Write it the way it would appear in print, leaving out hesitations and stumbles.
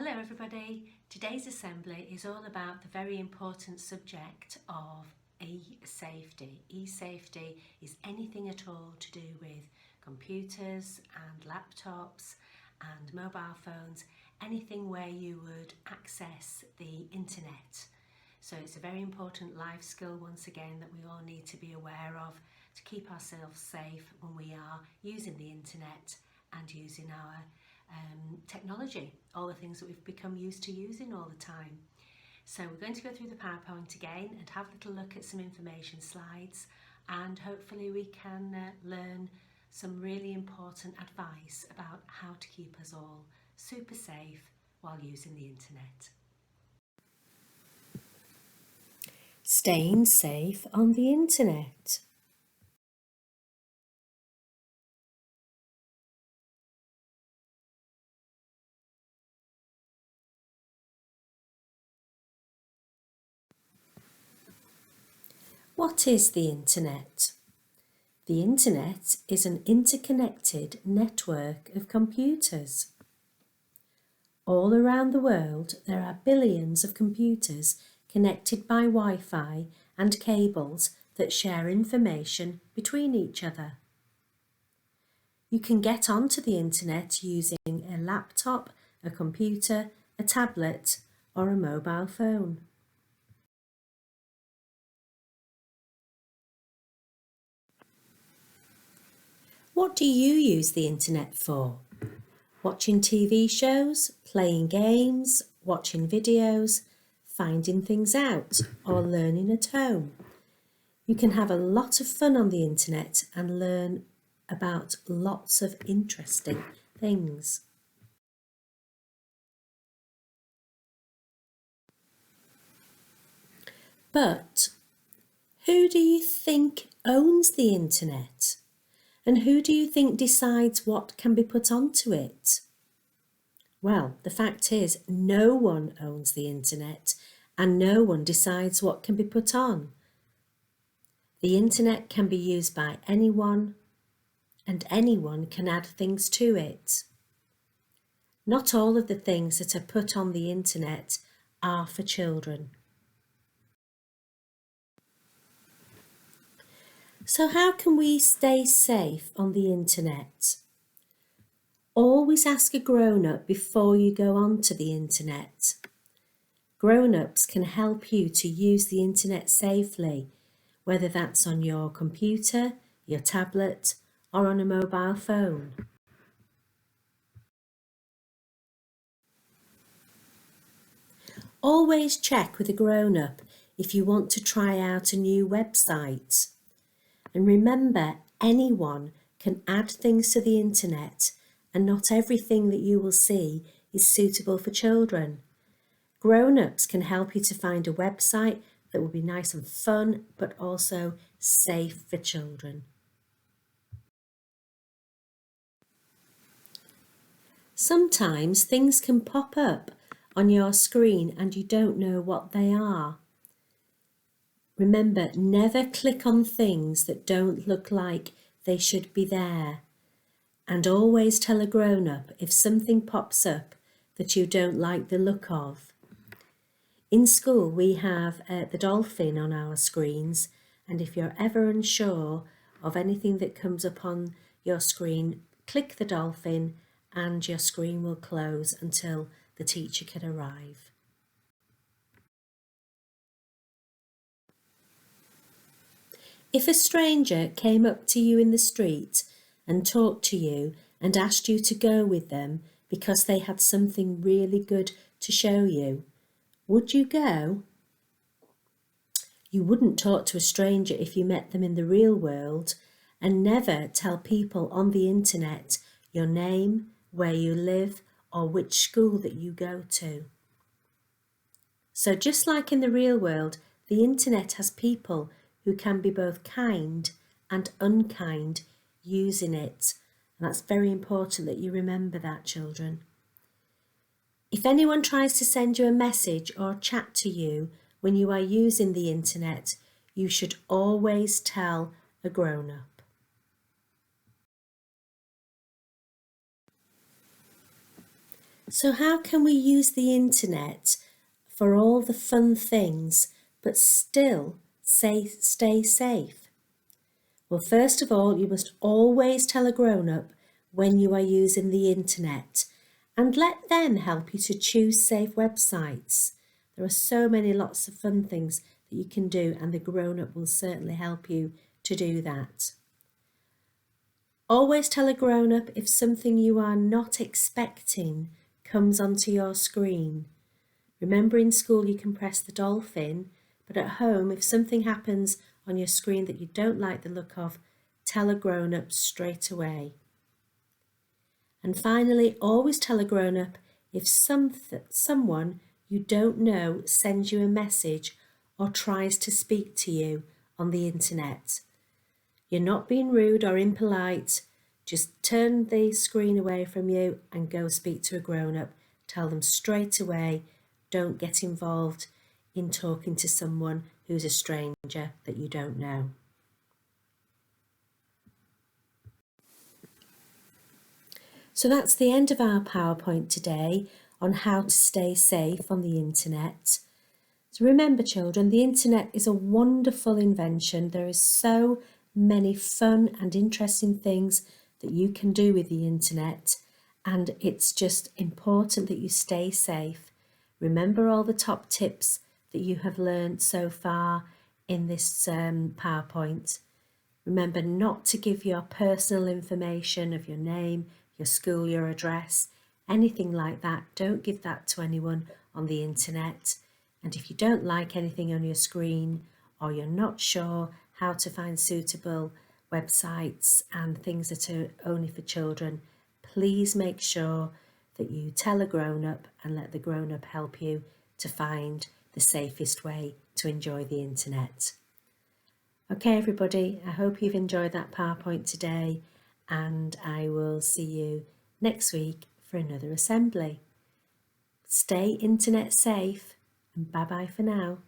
Hello everybody, today's assembly is all about the very important subject of e-safety. E-safety is anything at all to do with computers and laptops and mobile phones, anything where you would access the internet. So it's a very important life skill once again that we all need to be aware of to keep ourselves safe when we are using the internet and using our technology, all the things that we've become used to using all the time. So we're going to go through the PowerPoint again and have a little look at some information slides, and hopefully we can learn some really important advice about how to keep us all super safe while using the internet. Staying safe on the internet. What is the internet? The internet is an interconnected network of computers. All around the world, there are billions of computers connected by Wi-Fi and cables that share information between each other. You can get onto the internet using a laptop, a computer, a tablet, or a mobile phone. What do you use the internet for? Watching TV shows, playing games, watching videos, finding things out, or learning at home. You can have a lot of fun on the internet and learn about lots of interesting things. But who do you think owns the internet? And who do you think decides what can be put onto it? Well, the fact is, no one owns the internet and no one decides what can be put on. The internet can be used by anyone, and anyone can add things to it. Not all of the things that are put on the internet are for children. So how can we stay safe on the internet? Always ask a grown-up before you go onto the internet. Grown-ups can help you to use the internet safely, whether that's on your computer, your tablet, or on a mobile phone. Always check with a grown-up if you want to try out a new website. And remember, anyone can add things to the internet, and not everything that you will see is suitable for children. Grown-ups can help you to find a website that will be nice and fun, but also safe for children. Sometimes things can pop up on your screen and you don't know what they are. Remember, never click on things that don't look like they should be there. And always tell a grown-up if something pops up that you don't like the look of. In school, we have the dolphin on our screens, and if you're ever unsure of anything that comes up on your screen, click the dolphin and your screen will close until the teacher can arrive. If a stranger came up to you in the street and talked to you and asked you to go with them because they had something really good to show you, would you go? You wouldn't talk to a stranger if you met them in the real world, and never tell people on the internet your name, where you live, or which school that you go to. So just like in the real world, the internet has people who can be both kind and unkind using it. And that's very important that you remember that, children. If anyone tries to send you a message or chat to you when you are using the internet, you should always tell a grown-up. So how can we use the internet for all the fun things but still stay safe? Well, first of all, you must always tell a grown-up when you are using the internet and let them help you to choose safe websites. There are so many lots of fun things that you can do, and the grown-up will certainly help you to do that. Always tell a grown-up if something you are not expecting comes onto your screen. Remember, in school you can press the dolphin, but at home if something happens on your screen that you don't like the look of, tell a grown-up straight away. And finally, always tell a grown-up if someone you don't know sends you a message or tries to speak to you on the internet. You're not being rude or impolite. Just turn the screen away from you and go speak to a grown-up. Tell them straight away. Don't get involved in talking to someone who's a stranger that you don't know. So that's the end of our PowerPoint today on how to stay safe on the internet. So remember, children, the internet is a wonderful invention. There is so many fun and interesting things that you can do with the internet, and it's just important that you stay safe. Remember all the top tips that you have learned so far in this PowerPoint. Remember not to give your personal information of your name, your school, your address, anything like that. Don't give that to anyone on the internet. And if you don't like anything on your screen, or you're not sure how to find suitable websites and things that are only for children, please make sure that you tell a grown-up and let the grown-up help you to find the safest way to enjoy the internet. Okay, everybody, I hope you've enjoyed that PowerPoint today, and I will see you next week for another assembly. Stay internet safe, and bye-bye for now.